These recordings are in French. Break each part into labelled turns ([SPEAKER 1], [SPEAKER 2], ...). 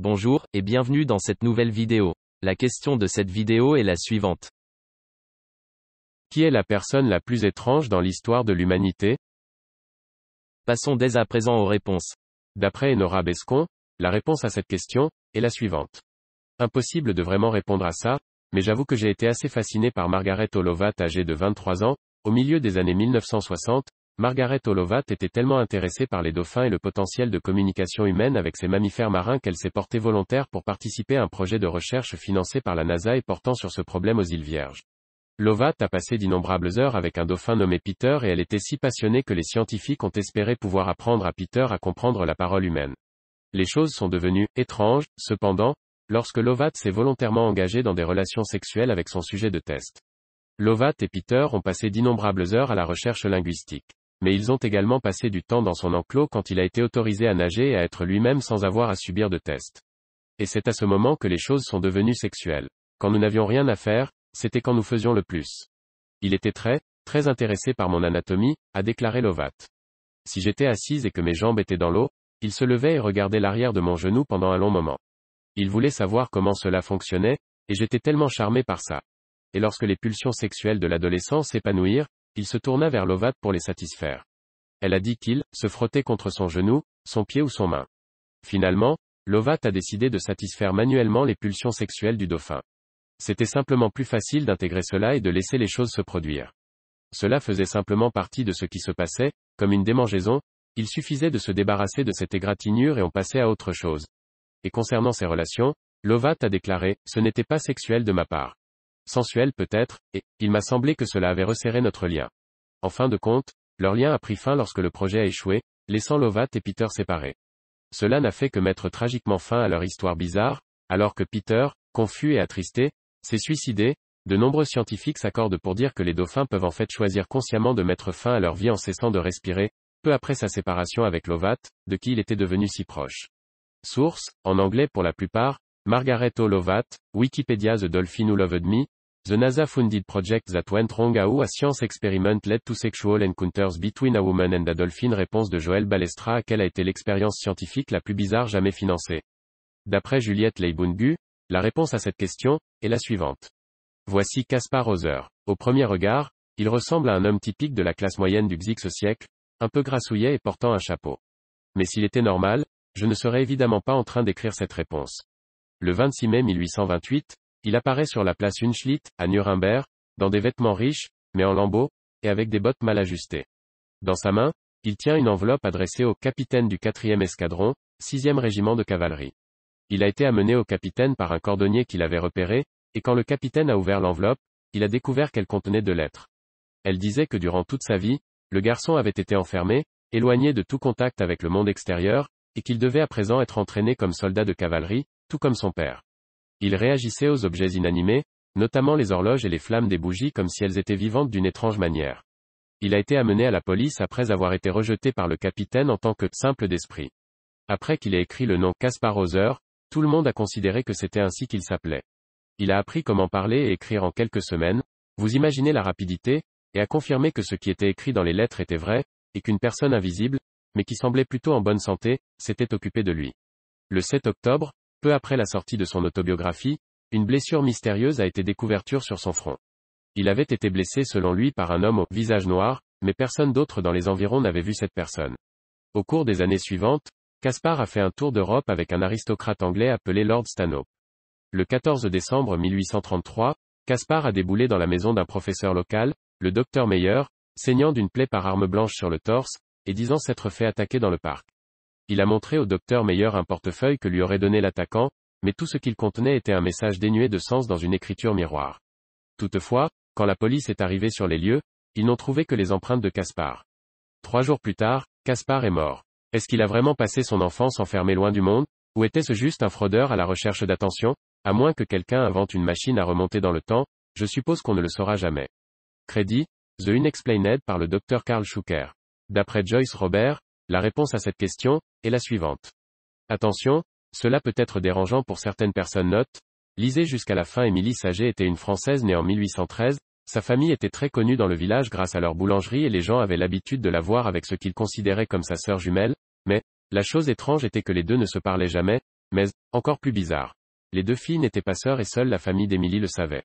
[SPEAKER 1] Bonjour, et bienvenue dans cette nouvelle vidéo. La question de cette vidéo est la suivante.
[SPEAKER 2] Qui est la personne la plus étrange dans l'histoire de l'humanité?
[SPEAKER 1] Passons dès à présent aux réponses.
[SPEAKER 2] D'après Enora Bescon, la réponse à cette question est la suivante. Impossible de vraiment répondre à ça, mais j'avoue que j'ai été assez fasciné par Margaret Olovat âgée de 23 ans. Au milieu des années 1960, Margaret Olovat était tellement intéressée par les dauphins et le potentiel de communication humaine avec ces mammifères marins qu'elle s'est portée volontaire pour participer à un projet de recherche financé par la NASA et portant sur ce problème aux îles Vierges. Lovat a passé d'innombrables heures avec un dauphin nommé Peter et elle était si passionnée que les scientifiques ont espéré pouvoir apprendre à Peter à comprendre la parole humaine. Les choses sont devenues étranges, cependant, lorsque Lovat s'est volontairement engagé dans des relations sexuelles avec son sujet de test. Lovat et Peter ont passé d'innombrables heures à la recherche linguistique. Mais ils ont également passé du temps dans son enclos quand il a été autorisé à nager et à être lui-même sans avoir à subir de test. Et c'est à ce moment que les choses sont devenues sexuelles. Quand nous n'avions rien à faire, c'était quand nous faisions le plus. Il était très intéressé par mon anatomie, a déclaré Lovat. Si j'étais assise et que mes jambes étaient dans l'eau, il se levait et regardait l'arrière de mon genou pendant un long moment. Il voulait savoir comment cela fonctionnait, et j'étais tellement charmé par ça. Et lorsque les pulsions sexuelles de l'adolescent s'épanouirent, il se tourna vers Lovat pour les satisfaire. Elle a dit qu'il se frottait contre son genou, son pied ou son main. Finalement, Lovat a décidé de satisfaire manuellement les pulsions sexuelles du dauphin. C'était simplement plus facile d'intégrer cela et de laisser les choses se produire. Cela faisait simplement partie de ce qui se passait, comme une démangeaison, il suffisait de se débarrasser de cette égratignure et on passait à autre chose. Et concernant ces relations, Lovat a déclaré, ce n'était pas sexuel de ma part. Sensuel peut-être, et il m'a semblé que cela avait resserré notre lien. En fin de compte, leur lien a pris fin lorsque le projet a échoué, laissant Lovat et Peter séparés. Cela n'a fait que mettre tragiquement fin à leur histoire bizarre, alors que Peter, confus et attristé, s'est suicidé. De nombreux scientifiques s'accordent pour dire que les dauphins peuvent en fait choisir consciemment de mettre fin à leur vie en cessant de respirer, peu après sa séparation avec Lovat, de qui il était devenu si proche. Source, en anglais pour la plupart, Margaret Olovat, Wikipédia The Dolphin Who Loved Me, The NASA-funded project that went wrong. How a science experiment led to sexual encounters between a woman and a dolphin. Réponse de Joël Balestra. Quelle a été l'expérience scientifique la plus bizarre jamais financée? D'après Juliette Leibungu, la réponse à cette question est la suivante. Voici Kaspar Hauser. Au premier regard, il ressemble à un homme typique de la classe moyenne du XXe siècle, un peu grassouillet et portant un chapeau. Mais s'il était normal, je ne serais évidemment pas en train d'écrire cette réponse. Le 26 mai 1828, il apparaît sur la place Unschlitt, à Nuremberg, dans des vêtements riches, mais en lambeaux, et avec des bottes mal ajustées. Dans sa main, il tient une enveloppe adressée au capitaine du 4e escadron, 6e régiment de cavalerie. Il a été amené au capitaine par un cordonnier qu'il avait repéré, et quand le capitaine a ouvert l'enveloppe, il a découvert qu'elle contenait 2 lettres. Elle disait que durant toute sa vie, le garçon avait été enfermé, éloigné de tout contact avec le monde extérieur, et qu'il devait à présent être entraîné comme soldat de cavalerie, tout comme son père. Il réagissait aux objets inanimés, notamment les horloges et les flammes des bougies comme si elles étaient vivantes d'une étrange manière. Il a été amené à la police après avoir été rejeté par le capitaine en tant que simple d'esprit. Après qu'il ait écrit le nom Kaspar Hauser, tout le monde a considéré que c'était ainsi qu'il s'appelait. Il a appris comment parler et écrire en quelques semaines, vous imaginez la rapidité, et a confirmé que ce qui était écrit dans les lettres était vrai, et qu'une personne invisible, mais qui semblait plutôt en bonne santé, s'était occupée de lui. Le 7 octobre, peu après la sortie de son autobiographie, une blessure mystérieuse a été découverte sur son front. Il avait été blessé selon lui par un homme au visage noir, mais personne d'autre dans les environs n'avait vu cette personne. Au cours des années suivantes, Kaspar a fait un tour d'Europe avec un aristocrate anglais appelé Lord Stanhope. Le 14 décembre 1833, Kaspar a déboulé dans la maison d'un professeur local, le docteur Meyer, saignant d'une plaie par arme blanche sur le torse, et disant s'être fait attaquer dans le parc. Il a montré au docteur Meyer un portefeuille que lui aurait donné l'attaquant, mais tout ce qu'il contenait était un message dénué de sens dans une écriture miroir. Toutefois, quand la police est arrivée sur les lieux, ils n'ont trouvé que les empreintes de Kaspar. 3 jours plus tard, Kaspar est mort. Est-ce qu'il a vraiment passé son enfance enfermé loin du monde, ou était-ce juste un fraudeur à la recherche d'attention? À moins que quelqu'un invente une machine à remonter dans le temps, je suppose qu'on ne le saura jamais. Crédit, The Unexplained par le Dr Karl Schuker. D'après Joyce Robert, la réponse à cette question est la suivante. Attention, cela peut être dérangeant pour certaines personnes. Note, lisez jusqu'à la fin. Émilie Saget était une Française née en 1813, sa famille était très connue dans le village grâce à leur boulangerie et les gens avaient l'habitude de la voir avec ce qu'ils considéraient comme sa sœur jumelle, mais, la chose étrange était que les deux ne se parlaient jamais, Mais, encore plus bizarre. Les deux filles n'étaient pas sœurs et seule la famille d'Emily le savait.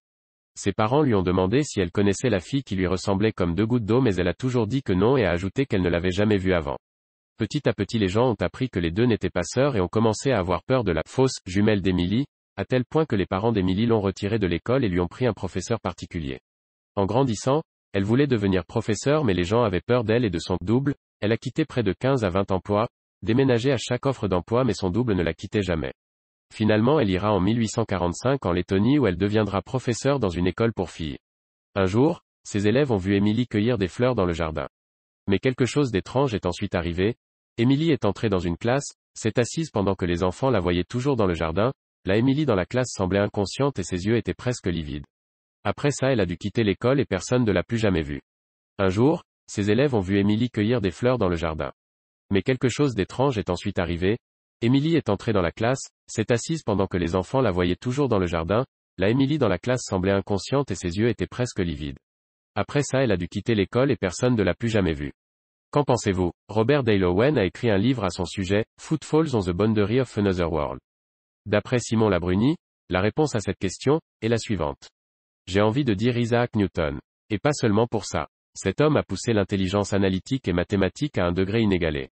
[SPEAKER 2] Ses parents lui ont demandé si elle connaissait la fille qui lui ressemblait comme deux gouttes d'eau mais elle a toujours dit que non et a ajouté qu'elle ne l'avait jamais vue avant. Petit à petit les gens ont appris que les deux n'étaient pas sœurs et ont commencé à avoir peur de la fausse jumelle d'Emily, à tel point que les parents d'Emily l'ont retirée de l'école et lui ont pris un professeur particulier. En grandissant, elle voulait devenir professeure mais les gens avaient peur d'elle et de son double, elle a quitté près de 15 à 20 emplois, déménagé à chaque offre d'emploi mais son double ne la quittait jamais. Finalement elle ira en 1845 en Lettonie où elle deviendra professeure dans une école pour filles. Un jour, ses élèves ont vu Emily cueillir des fleurs dans le jardin. Mais quelque chose d'étrange est ensuite arrivé. Emily est entrée dans une classe, s'est assise pendant que les enfants la voyaient toujours dans le jardin, la Emily dans la classe semblait inconsciente et ses yeux étaient presque livides. Après ça elle a dû quitter l'école et personne ne l'a plus jamais vue. Un jour, ses élèves ont vu Emily cueillir des fleurs dans le jardin. Mais quelque chose d'étrange est ensuite arrivé. Emily est entrée dans la classe, s'est assise pendant que les enfants la voyaient toujours dans le jardin, la Emily dans la classe semblait inconsciente et ses yeux étaient presque livides. Après ça elle a dû quitter l'école et personne ne l'a plus jamais vue. Qu'en pensez-vous? Robert Dale Owen a écrit un livre à son sujet, Footfalls on the Boundary of Another World. D'après Simon Labruni, la réponse à cette question est la suivante. J'ai envie de dire Isaac Newton. Et pas seulement pour ça. Cet homme a poussé l'intelligence analytique et mathématique à un degré inégalé.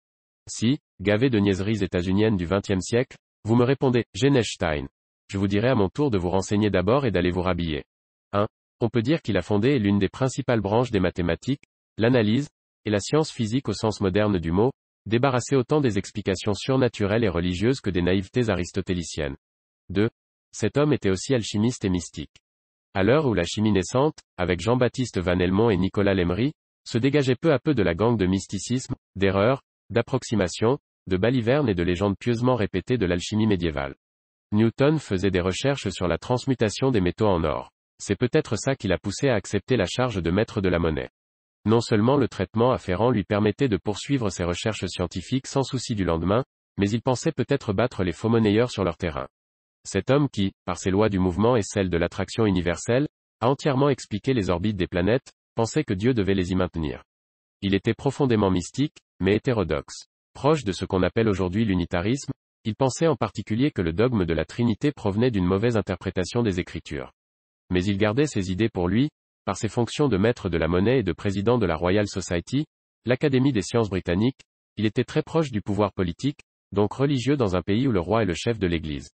[SPEAKER 2] Si, gavé de niaiseries états-uniennes du XXe siècle, vous me répondez, Einstein. Je vous dirai à mon tour de vous renseigner d'abord et d'aller vous rhabiller. 1. On peut dire qu'il a fondé l'une des principales branches des mathématiques, l'analyse, et la science physique au sens moderne du mot, débarrassé autant des explications surnaturelles et religieuses que des naïvetés aristotéliciennes. 2. Cet homme était aussi alchimiste et mystique. À l'heure où la chimie naissante, avec Jean-Baptiste Van Helmont et Nicolas Lemery, se dégageait peu à peu de la gangue de mysticisme, d'erreurs, d'approximations, de balivernes et de légendes pieusement répétées de l'alchimie médiévale. Newton faisait des recherches sur la transmutation des métaux en or. C'est peut-être ça qui l'a poussé à accepter la charge de maître de la monnaie. Non seulement le traitement afférent lui permettait de poursuivre ses recherches scientifiques sans souci du lendemain, mais il pensait peut-être battre les faux monnayeurs sur leur terrain. Cet homme qui, par ses lois du mouvement et celles de l'attraction universelle, a entièrement expliqué les orbites des planètes, pensait que Dieu devait les y maintenir. Il était profondément mystique, mais hétérodoxe. Proche de ce qu'on appelle aujourd'hui l'unitarisme, il pensait en particulier que le dogme de la Trinité provenait d'une mauvaise interprétation des Écritures. Mais il gardait ses idées pour lui, par ses fonctions de maître de la monnaie et de président de la Royal Society, l'Académie des sciences britanniques, il était très proche du pouvoir politique, donc religieux dans un pays où le roi est le chef de l'Église.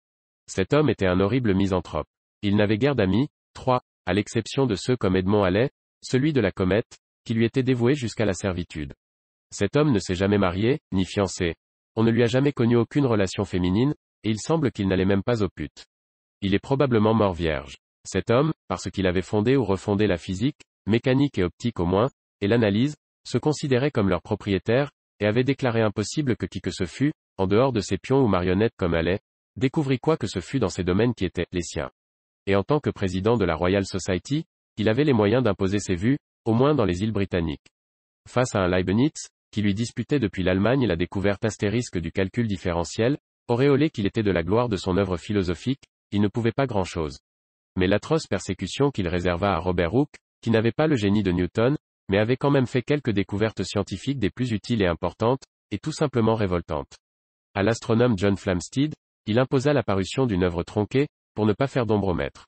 [SPEAKER 2] Cet homme était un horrible misanthrope. Il n'avait guère d'amis, 3, à l'exception de ceux comme Edmond Halley, celui de la comète, qui lui était dévoué jusqu'à la servitude. Cet homme ne s'est jamais marié, ni fiancé. On ne lui a jamais connu aucune relation féminine, et il semble qu'il n'allait même pas aux putes. Il est probablement mort vierge. Cet homme, parce qu'il avait fondé ou refondé la physique, mécanique et optique au moins, et l'analyse, se considérait comme leur propriétaire, et avait déclaré impossible que qui que ce fût, en dehors de ses pions ou marionnettes comme Halley, découvrit quoi que ce fût dans ces domaines qui étaient les siens. Et en tant que président de la Royal Society, il avait les moyens d'imposer ses vues, au moins dans les îles britanniques. Face à un Leibniz, qui lui disputait depuis l'Allemagne la découverte astérisque du calcul différentiel, auréolé qu'il était de la gloire de son œuvre philosophique, il ne pouvait pas grand-chose. Mais l'atroce persécution qu'il réserva à Robert Hooke, qui n'avait pas le génie de Newton, mais avait quand même fait quelques découvertes scientifiques des plus utiles et importantes, est tout simplement révoltante. À l'astronome John Flamsteed, il imposa la parution d'une œuvre tronquée, pour ne pas faire d'ombre au maître.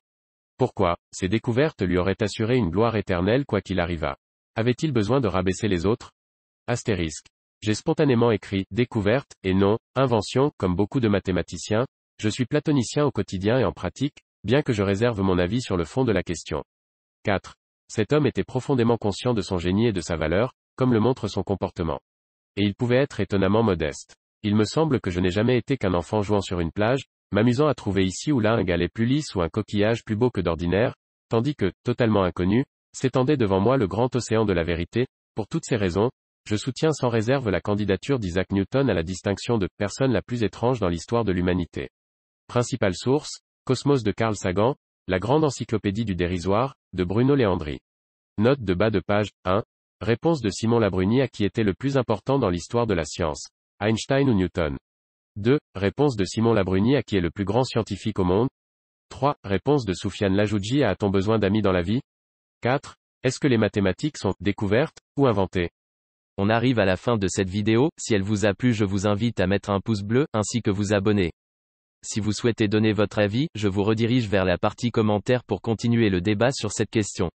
[SPEAKER 2] Pourquoi? Ces découvertes lui auraient assuré une gloire éternelle quoi qu'il arrivât. Avait-il besoin de rabaisser les autres? Astérisque. J'ai spontanément écrit « découverte » et non « invention » comme beaucoup de mathématiciens, je suis platonicien au quotidien et en pratique, bien que je réserve mon avis sur le fond de la question. 4. Cet homme était profondément conscient de son génie et de sa valeur, comme le montre son comportement. Et il pouvait être étonnamment modeste. Il me semble que je n'ai jamais été qu'un enfant jouant sur une plage, m'amusant à trouver ici ou là un galet plus lisse ou un coquillage plus beau que d'ordinaire, tandis que, totalement inconnu, s'étendait devant moi le grand océan de la vérité. Pour toutes ces raisons, je soutiens sans réserve la candidature d'Isaac Newton à la distinction de personne la plus étrange dans l'histoire de l'humanité. Principale source, Cosmos de Carl Sagan, la grande encyclopédie du dérisoire, de Bruno Leandri. Note de bas de page, 1. Réponse de Simon Labruni à qui était le plus important dans l'histoire de la science. Einstein ou Newton. 2. Réponse de Simon Labruni à qui est le plus grand scientifique au monde. 3. Réponse de Soufiane Lajoudji à a-t-on besoin d'amis dans la vie? 4. Est-ce que les mathématiques sont découvertes ou inventées?
[SPEAKER 1] On arrive à la fin de cette vidéo, si elle vous a plu je vous invite à mettre un pouce bleu, ainsi que vous abonner. Si vous souhaitez donner votre avis, je vous redirige vers la partie commentaires pour continuer le débat sur cette question.